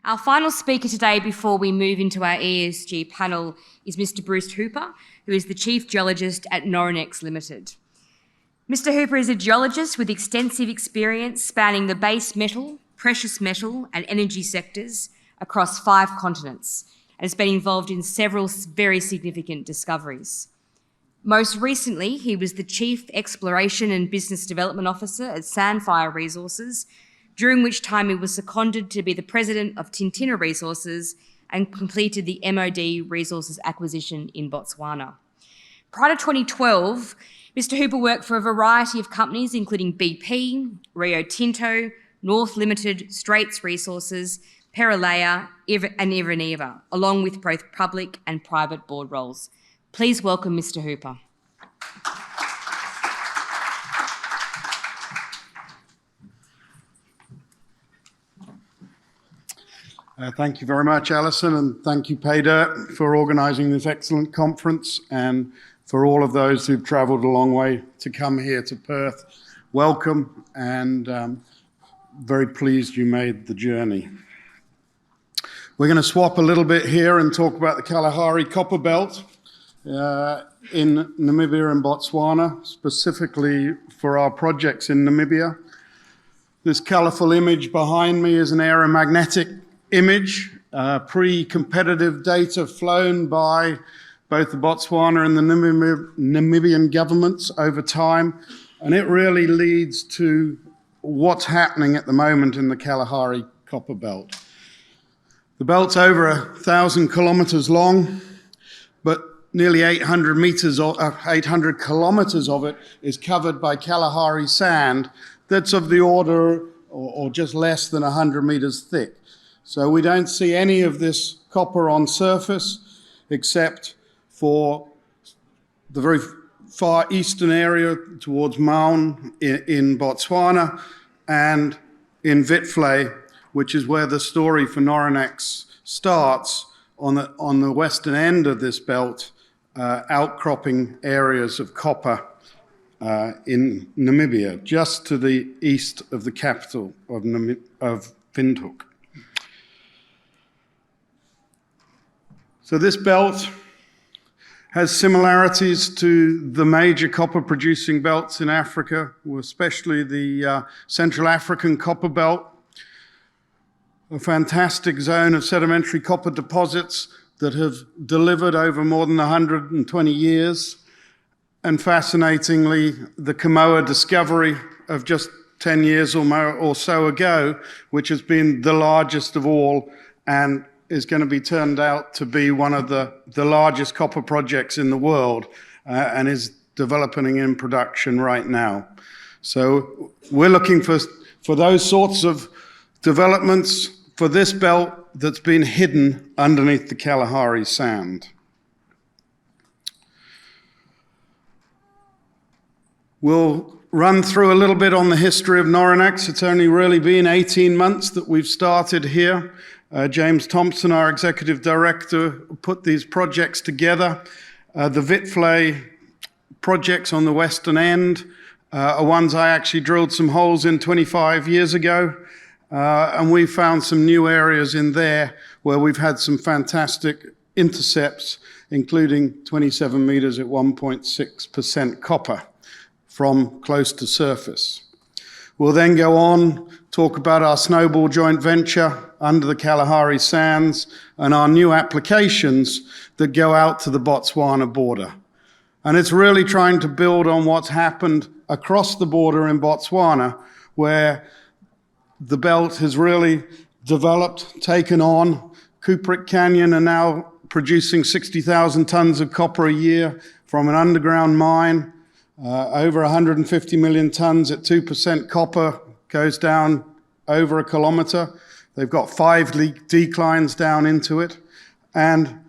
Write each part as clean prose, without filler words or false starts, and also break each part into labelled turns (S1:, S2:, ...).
S1: Our final speaker today before we move into our ESG panel is Mr. Bruce Hooper, who is the Chief Geologist at Noronex Limited. Mr. Hooper is a geologist with extensive experience spanning the base metal, precious metal and energy sectors across 5 continents, and has been involved in several very significant discoveries. Most recently, he was the Chief Exploration and Business Development Officer at Sandfire Resources, during which time he was seconded to be the President of Tintina Resources and completed the MOD Resources acquisition in Botswana. Prior to 2012, Mr. Hooper worked for a variety of companies, including BP, Rio Tinto, North Limited, Straits Resources, Peralea, and Ivaneva, along with both public and private board roles. Please welcome Mr. Hooper.
S2: Thank you very much, Alison, and thank you, PayDirt, for organising this excellent conference, and for all of those who've travelled a long way to come here to Perth. Welcome, and very pleased you made the journey. We're going to swap a little bit here and talk about the Kalahari Copper Belt in Namibia and Botswana, specifically for our projects in Namibia. This colourful image behind me is an aeromagnetic image, pre-competitive data flown by both the Botswana and the Namibian governments over time, and it really leads to what's happening at the moment in the Kalahari Copper Belt. The belt's over 1,000 kilometres long, but nearly 800 kilometres of it is covered by Kalahari sand that's of the order or just less than 100 metres thick. So we don't see any of this copper on surface except for the very far eastern area towards Maun in Botswana and in Witvlei, which is where the story for Noronex starts, on the western end of this belt, outcropping areas of copper in Namibia, just to the east of the capital of Windhoek. So this belt has similarities to the major copper producing belts in Africa, especially the Central African Copper Belt, a fantastic zone of sedimentary copper deposits that have delivered over more than 120 years. And fascinatingly, the Kamoa discovery of just 10 years or so ago, which has been the largest of all and is going to be turned out to be one of the largest copper projects in the world, and is developing in production right now. So we're looking for those sorts of developments for this belt that's been hidden underneath the Kalahari sand. We'll run through a little bit on the history of Noronex. It's only really been 18 months that we've started here. James Thompson, our executive director, put these projects together. The Witvlei projects on the western end are ones I actually drilled some holes in 25 years ago. And we found some new areas in there where we've had some fantastic intercepts, including 27 meters at 1.6% copper from close to surface. We'll then go on, talk about our Snowball joint venture under the Kalahari sands and our new applications that go out to the Botswana border. And it's really trying to build on what's happened across the border in Botswana, where the belt has really developed, taken on. Kuprick Canyon are now producing 60,000 tons of copper a year from an underground mine. Over 150 million tons at 2% copper goes down over a kilometre. They've got 5 declines down into it. And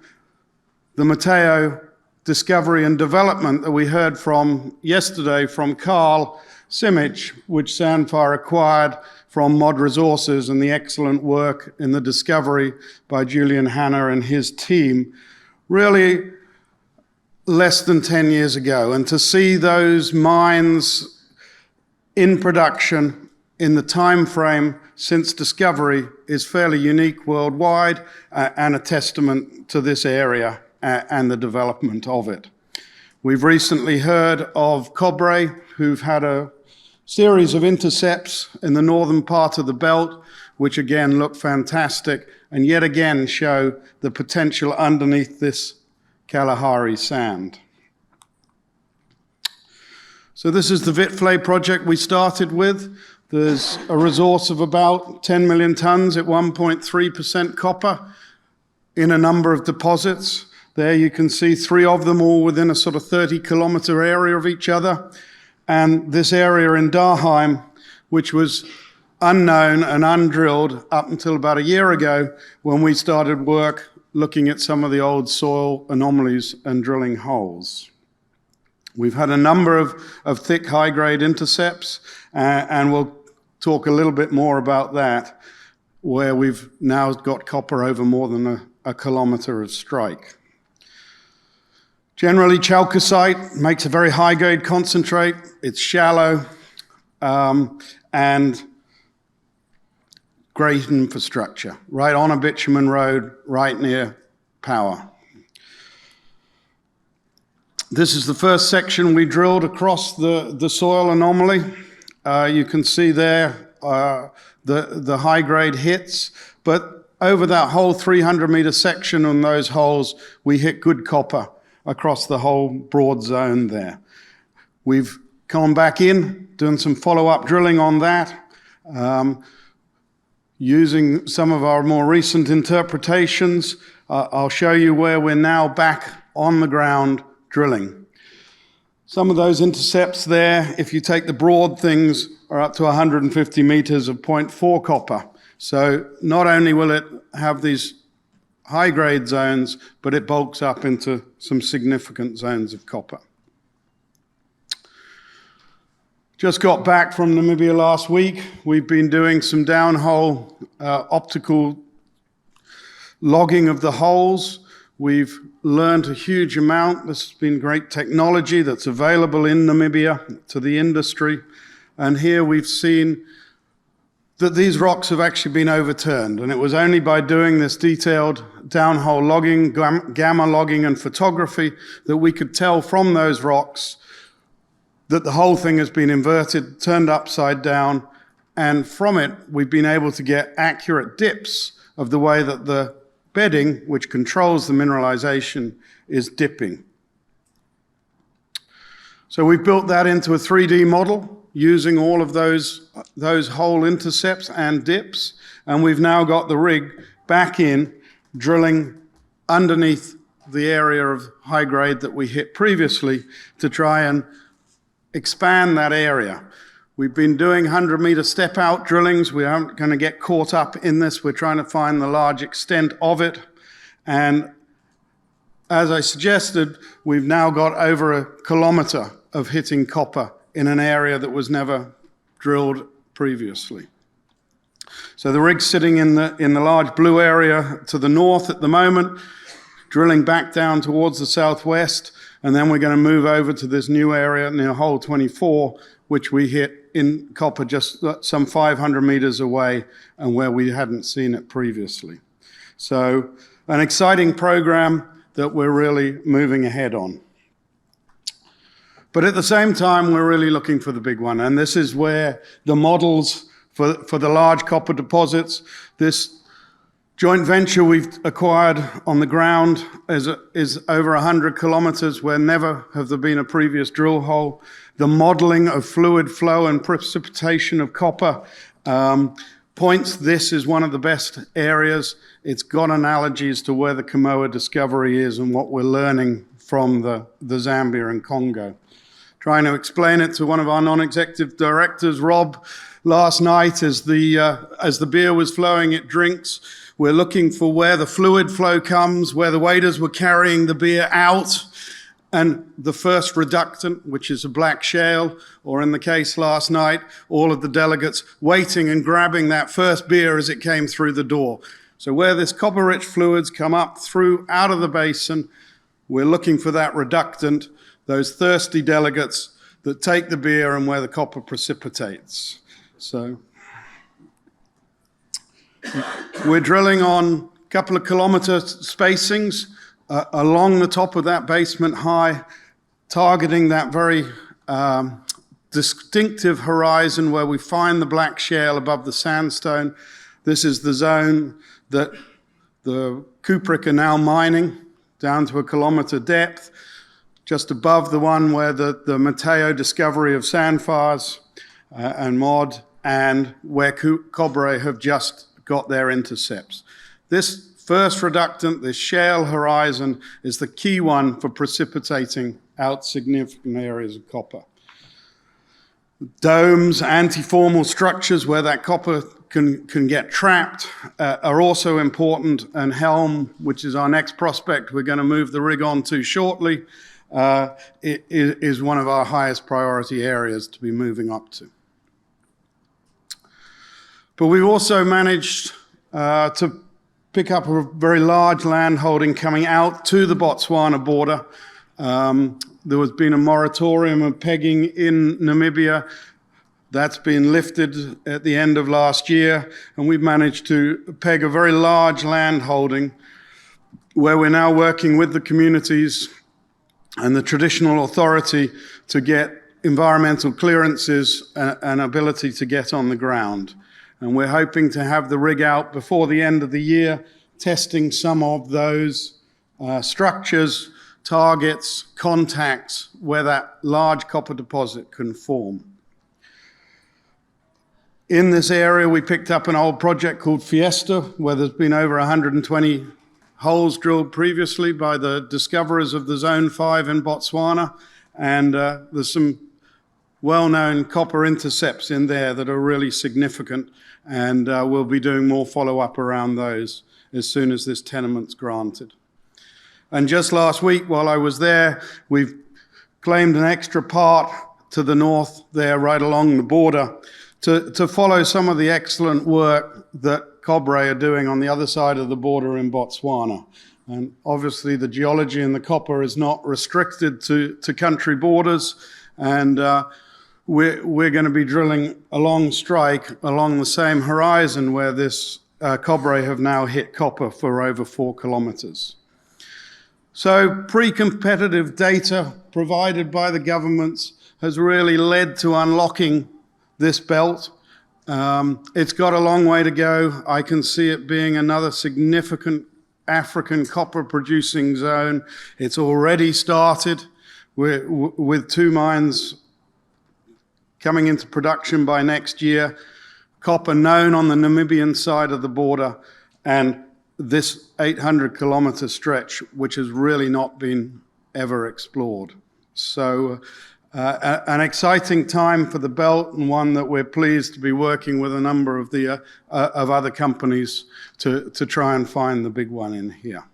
S2: the Mateo discovery and development that we heard from yesterday from Carl Simic, which Sandfire acquired from Mod Resources, and the excellent work in the discovery by Julian Hanna and his team, really less than 10 years ago. And to see those mines in production in the time frame since discovery is fairly unique worldwide and a testament to this area and the development of it. We've recently heard of Cobre, who've had a series of intercepts in the northern part of the belt, which again look fantastic and yet again show the potential underneath this Kalahari sand. So this is the Wittflay project we started with. There's a resource of about 10 million tons at 1.3% copper in a number of deposits. There you can see 3 of them all within a sort of 30-kilometer area of each other. And this area in Daheim, which was unknown and undrilled up until about a year ago when we started work looking at some of the old soil anomalies and drilling holes. We've had a number of thick high-grade intercepts, and we'll talk a little bit more about that, where we've now got copper over more than a kilometer of strike. Generally, chalcocite makes a very high-grade concentrate. It's shallow and great infrastructure, right on a bitumen road, right near power. This is the first section we drilled across the soil anomaly. You can see there the high-grade hits, but over that whole 300-meter section on those holes, we hit good copper across the whole broad zone there. We've come back in, doing some follow-up drilling on that, using some of our more recent interpretations. I'll show you where we're now back on the ground drilling. Some of those intercepts there, if you take the broad things, are up to 150 meters of 0.4 copper. So not only will it have these high-grade zones, but it bulks up into some significant zones of copper. Just got back from Namibia last week. We've been doing some downhole optical logging of the holes. We've learned a huge amount. This has been great technology that's available in Namibia to the industry. And here we've seen that these rocks have actually been overturned. And it was only by doing this detailed downhole logging, gamma logging and photography that we could tell from those rocks that the whole thing has been inverted, turned upside down. And from it, we've been able to get accurate dips of the way that the bedding, which controls the mineralization, is dipping. So we've built that into a 3D model using all of those hole intercepts and dips, and we've now got the rig back in drilling underneath the area of high grade that we hit previously to try and expand that area. We've been doing 100-meter step-out drillings. We aren't going to get caught up in this. We're trying to find the large extent of it. And as I suggested, we've now got over a kilometer of hitting copper in an area that was never drilled previously. So the rig's sitting in the large blue area to the north at the moment, drilling back down towards the southwest, and then we're going to move over to this new area near hole 24, which we hit in copper just some 500 meters away and where we hadn't seen it previously. So an exciting program that we're really moving ahead on. But at the same time, we're really looking for the big one. And this is where the models for the large copper deposits, this joint venture we've acquired on the ground is over 100 kilometers where never have there been a previous drill hole. The modeling of fluid flow and precipitation of copper points this is one of the best areas. It's got analogies to where the Kamoa discovery is and what we're learning from the Zambia and Congo. Trying to explain it to one of our non-executive directors, Rob, last night as the beer was flowing at drinks. We're looking for where the fluid flow comes, where the waiters were carrying the beer out, and the first reductant, which is a black shale, or in the case last night, all of the delegates waiting and grabbing that first beer as it came through the door. So where this copper-rich fluids come up through out of the basin, we're looking for that reductant, those thirsty delegates that take the beer and where the copper precipitates. So We're drilling on a couple of kilometre spacings along the top of that basement high, targeting that very distinctive horizon where we find the black shale above the sandstone. This is the zone that the Kuprick are now mining down to a kilometre depth, just above the one where the Mateo discovery of Sandfars and Mod, and where Cobre have just got their intercepts. This first reductant, this shale horizon, is the key one for precipitating out significant areas of copper. Domes, antiformal structures where that copper can get trapped are also important, and Helm, which is our next prospect we're going to move the rig on to shortly, it is one of our highest priority areas to be moving up to. But we've also managed to pick up a very large land holding coming out to the Botswana border. There has been a moratorium of pegging in Namibia. That's been lifted at the end of last year, and we've managed to peg a very large land holding where we're now working with the communities and the traditional authority to get environmental clearances and ability to get on the ground. And we're hoping to have the rig out before the end of the year, testing some of those structures, targets, contacts, where that large copper deposit can form. In this area, we picked up an old project called Fiesta, where there's been over 120 holes drilled previously by the discoverers of the Zone 5 in Botswana. And there's some well-known copper intercepts in there that are really significant, and we'll be doing more follow-up around those as soon as this tenement's granted. And just last week, while I was there, we've claimed an extra part to the north there, right along the border, to follow some of the excellent work that Cobre are doing on the other side of the border in Botswana. And obviously the geology in the copper is not restricted to country borders, and we're going to be drilling along strike along the same horizon where this Cobre have now hit copper for over 4 kilometres. So pre-competitive data provided by the governments has really led to unlocking this belt. It's got a long way to go. I can see it being another significant African copper producing zone. It's already started with 2 mines coming into production by next year, copper known on the Namibian side of the border, and this 800-kilometre stretch, which has really not been ever explored. So an exciting time for the belt, and one that we're pleased to be working with a number of the of other companies to try and find the big one in here.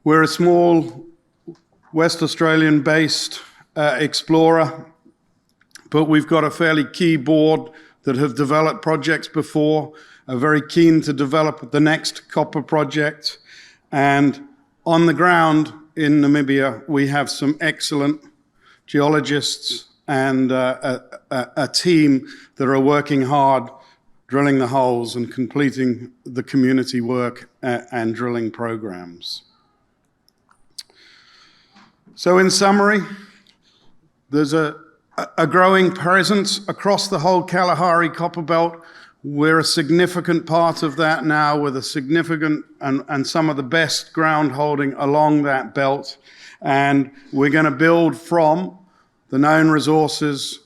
S2: We're a small West Australian-based explorer, but we've got a fairly key board that have developed projects before, are very keen to develop the next copper project. And on the ground in Namibia, we have some excellent geologists and a team that are working hard, drilling the holes and completing the community work and drilling programs. So in summary, there's a growing presence across the whole Kalahari copper belt. We're a significant part of that now, with a significant and some of the best ground holding along that belt. And we're going to build from the known resources,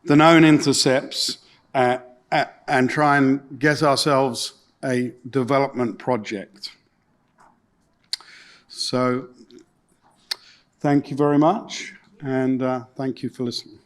S2: the known intercepts, and try and get ourselves a development project. So thank you very much, and thank you for listening.